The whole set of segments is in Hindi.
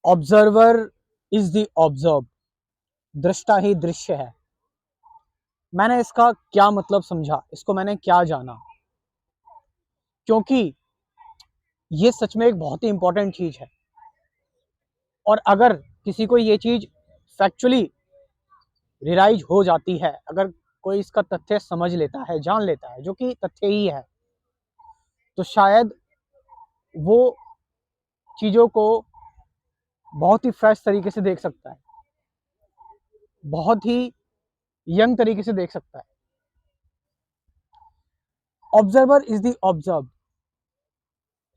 ऑब्जर्वर इज द ऑब्जर्व, दृष्टा ही दृश्य है। मैंने इसका क्या मतलब समझा, इसको मैंने क्या जाना, क्योंकि ये सच में एक बहुत ही इंपॉर्टेंट चीज है। और अगर किसी को ये चीज फैक्चुअली रियलाइज हो जाती है, अगर कोई इसका तथ्य समझ लेता है, जान लेता है, जो कि तथ्य ही है, तो शायद वो चीजों को बहुत ही फ्रेश तरीके से देख सकता है, बहुत ही यंग तरीके से देख सकता है। ऑब्जर्वर इज द ऑब्जर्व,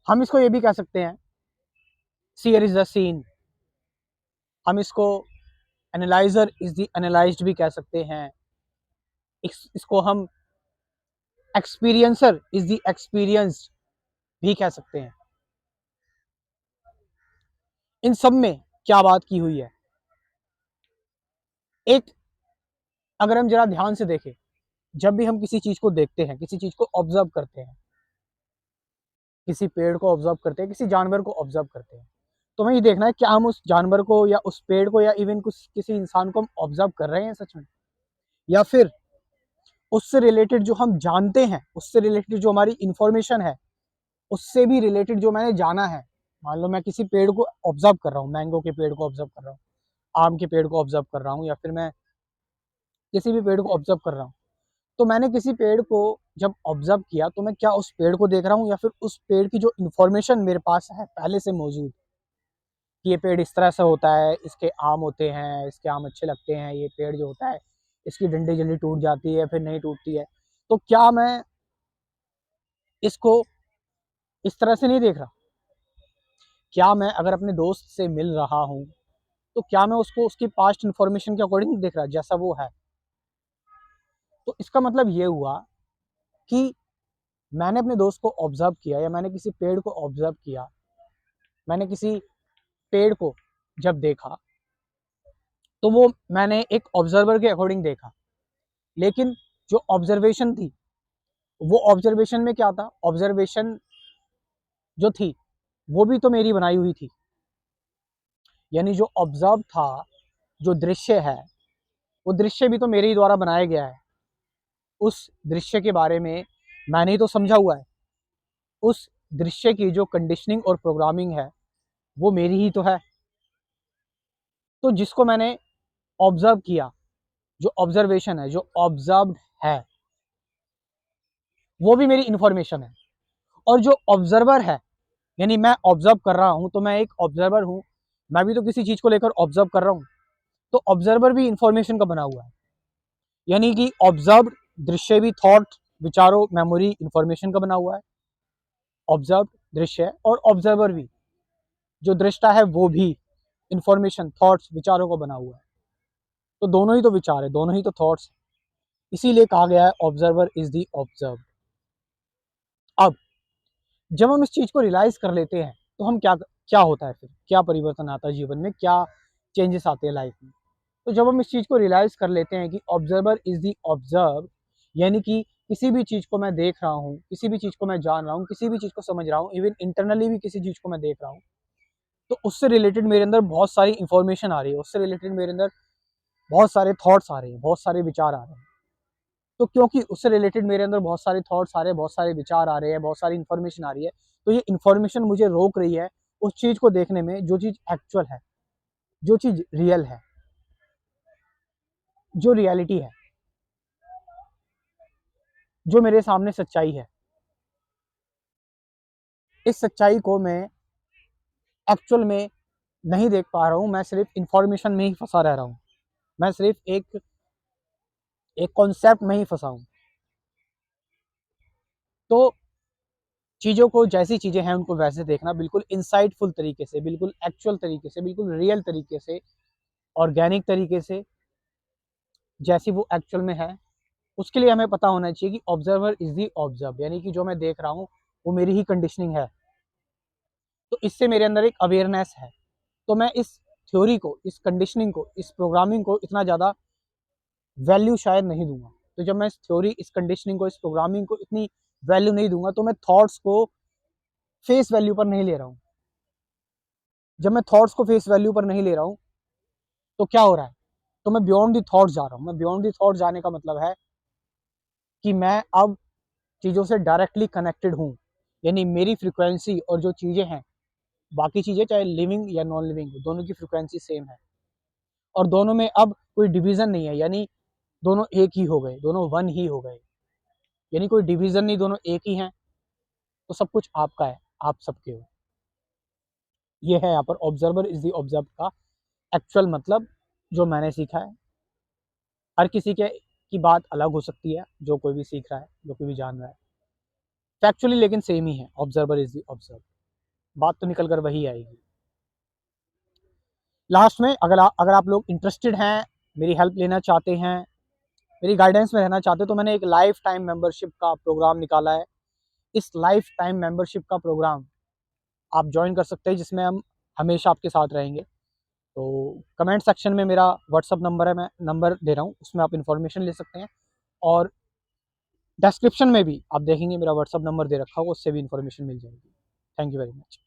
हम इसको ये भी कह सकते हैं, सीयर इज द सीन। हम इसको एनालाइजर इज द एनालाइज्ड भी कह सकते हैं। इसको हम एक्सपीरियंसर इज द एक्सपीरियंस्ड भी कह सकते हैं। इन सब में क्या बात की हुई है, एक अगर हम जरा ध्यान से देखें, जब भी हम किसी चीज को देखते हैं, किसी चीज को ऑब्जर्व करते हैं, किसी पेड़ को ऑब्जर्व करते हैं, किसी जानवर को ऑब्जर्व करते हैं, तो हमें ये देखना है क्या हम उस जानवर को या उस पेड़ को या इवन कुछ किसी इंसान को हम ऑब्जर्व कर रहे हैं सच में, या फिर उससे रिलेटेड जो हम जानते हैं, उससे रिलेटेड जो हमारी इंफॉर्मेशन है, उससे भी रिलेटेड जो मैंने जाना है। मान लो मैं किसी पेड़ को ऑब्जर्व कर रहा हूँ, मैंगो के पेड़ को ऑब्जर्व कर रहा हूँ, आम के पेड़ को ऑब्जर्व कर रहा हूँ, या फिर मैं किसी भी पेड़ को ऑब्जर्व कर रहा हूँ, तो मैंने किसी पेड़ को जब ऑब्जर्व किया तो मैं क्या उस पेड़ को देख रहा हूँ, या फिर उस पेड़ की जो इन्फॉर्मेशन मेरे पास है पहले से मौजूद, कि ये पेड़ इस तरह से होता है, इसके आम होते हैं, इसके आम अच्छे लगते हैं, ये पेड़ जो होता है इसकी डंडी जल्दी टूट जाती है फिर नहीं टूटती है, तो क्या मैं इसको इस तरह से नहीं देख रहा? क्या मैं अगर अपने दोस्त से मिल रहा हूँ, तो क्या मैं उसको उसकी पास्ट इन्फॉर्मेशन के अकॉर्डिंग देख रहा जैसा वो है? तो इसका मतलब ये हुआ कि मैंने अपने दोस्त को ऑब्जर्व किया, या मैंने किसी पेड़ को ऑब्जर्व किया, मैंने किसी पेड़ को जब देखा, तो वो मैंने एक ऑब्जर्वर के अकॉर्डिंग देखा। लेकिन जो ऑब्जर्वेशन थी, वो ऑब्जर्वेशन में क्या था, ऑब्जर्वेशन जो थी वो भी तो मेरी बनाई हुई थी। यानी जो ऑब्जर्व था, जो दृश्य है, वो दृश्य भी तो मेरे ही द्वारा बनाया गया है। उस दृश्य के बारे में मैंने ही तो समझा हुआ है। उस दृश्य की जो कंडीशनिंग और प्रोग्रामिंग है, वो मेरी ही तो है। तो जिसको मैंने ऑब्जर्व किया, जो ऑब्जर्वेशन है, जो ऑब्जर्व्ड है, वो भी मेरी इंफॉर्मेशन है। और जो ऑब्जर्वर है, यानी मैं ऑब्जर्व कर रहा हूं, तो मैं एक ऑब्जर्वर हूं, मैं भी तो किसी चीज को लेकर ऑब्जर्व कर रहा हूं, तो ऑब्जर्वर भी इंफॉर्मेशन का बना हुआ है। यानी कि ऑब्जर्व दृश्य भी थॉट, विचारों, मेमोरी, इंफॉर्मेशन का बना हुआ है। ऑब्जर्व दृश्य और ऑब्जर्वर भी, जो दृष्टा है, वो भी इंफॉर्मेशन, थॉट्स, विचारों का बना हुआ है। तो दोनों ही तो विचार है, दोनों ही तो थॉट्स। इसीलिए कहा गया है ऑब्जर्वर इज द ऑब्जर्व। अब जब हम इस चीज को रियलाइज कर लेते हैं, तो हम क्या क्या होता है, फिर क्या परिवर्तन आता है जीवन में, क्या चेंजेस आते हैं लाइफ में? तो जब हम इस चीज को रियलाइज कर लेते हैं कि ऑब्जर्वर इज द ऑब्जर्व, यानी कि किसी भी चीज को मैं देख रहा हूँ, किसी भी चीज को मैं जान रहा हूँ, किसी भी चीज को समझ रहा हूँ, इवन इंटरनली भी किसी चीज को मैं देख रहा हूँ, तो उससे रिलेटेड मेरे अंदर बहुत सारी इंफॉर्मेशन आ रही है, उससे रिलेटेड मेरे अंदर बहुत सारे थॉट्स आ रहे हैं, बहुत सारे विचार आ रहे हैं। तो क्योंकि उससे रिलेटेड मेरे अंदर बहुत सारे थॉट्स आ रहे हैं, बहुत सारे विचार आ रहे हैं, बहुत सारी इंफॉर्मेशन आ रही है, तो ये इंफॉर्मेशन मुझे रोक रही है उस चीज को देखने में, जो चीज एक्चुअल है, जो चीज रियल है, जो रियलिटी है, जो मेरे सामने सच्चाई है। इस सच्चाई को मैं एक्चुअल में नहीं देख पा रहा हूँ, मैं सिर्फ इंफॉर्मेशन में ही फंसा रह रहा हूँ, मैं सिर्फ एक एक कॉन्सेप्ट में ही फंसा हूँ। तो चीज़ों को जैसी चीज़ें हैं उनको वैसे देखना, बिल्कुल इंसाइटफुल तरीके से, बिल्कुल एक्चुअल तरीके से, बिल्कुल रियल तरीके से, ऑर्गेनिक तरीके से, जैसी वो एक्चुअल में है। उसके लिए हमें पता होना चाहिए कि ऑब्जर्वर इज दी ऑब्जर्व, यानी कि जो मैं देख रहा हूँ वो मेरी ही कंडीशनिंग है। तो इससे मेरे अंदर एक अवेयरनेस है। तो मैं इस थ्योरी को, इस कंडीशनिंग को, इस प्रोग्रामिंग को इतना ज़्यादा वैल्यू शायद नहीं दूंगा। तो जब मैं इस थ्योरी, इस कंडीशनिंग को, इस प्रोग्रामिंग को इतनी वैल्यू नहीं दूंगा, तो मैं थॉट्स को फेस वैल्यू पर नहीं ले रहा हूँ। जब मैं थॉट्स को फेस वैल्यू पर नहीं ले रहा हूँ तो क्या हो रहा है, तो मैं बियॉन्ड दी थॉट जा रहा हूँ। मैं बियॉन्ड दी थॉट जाने का मतलब है कि मैं अब चीज़ों से डायरेक्टली कनेक्टेड हूँ, यानी मेरी फ्रिक्वेंसी और जो चीज़ें हैं, बाकी चीज़ें चाहे लिविंग या नॉन लिविंग, दोनों की फ्रिक्वेंसी सेम है और दोनों में अब कोई डिवीज़न नहीं है, यानी दोनों एक ही हो गए, दोनों वन ही हो गए, यानी कोई डिवीज़न नहीं, दोनों एक ही हैं। तो सब कुछ आपका है, आप सबके हो। ये है यहाँ पर ऑब्जर्वर इज द ऑब्जर्व का एक्चुअल मतलब, जो मैंने सीखा है। हर किसी के की बात अलग हो सकती है, जो कोई भी सीख रहा है, जो कोई भी जान रहा है, फैक्चुअली लेकिन सेम ही है, ऑब्जर्वर इज द ऑब्जर्व। बात तो निकल कर वही आएगी। लास्ट में अगर आप लोग इंटरेस्टेड हैं, मेरी हेल्प लेना चाहते हैं, मेरी गाइडेंस में रहना चाहते हैं, तो मैंने एक लाइफ टाइम मेंबरशिप का प्रोग्राम निकाला है। इस लाइफ टाइम मेंबरशिप का प्रोग्राम आप ज्वाइन कर सकते हैं, जिसमें हम हमेशा आपके साथ रहेंगे। तो कमेंट सेक्शन में मेरा व्हाट्सअप नंबर है, मैं नंबर दे रहा हूँ, उसमें आप इन्फॉर्मेशन ले सकते हैं। और डिस्क्रिप्शन में भी आप देखेंगे मेरा व्हाट्सअप नंबर दे रखा होगा, उससे भी इन्फॉर्मेशन मिल जाएगी। Thank you very much.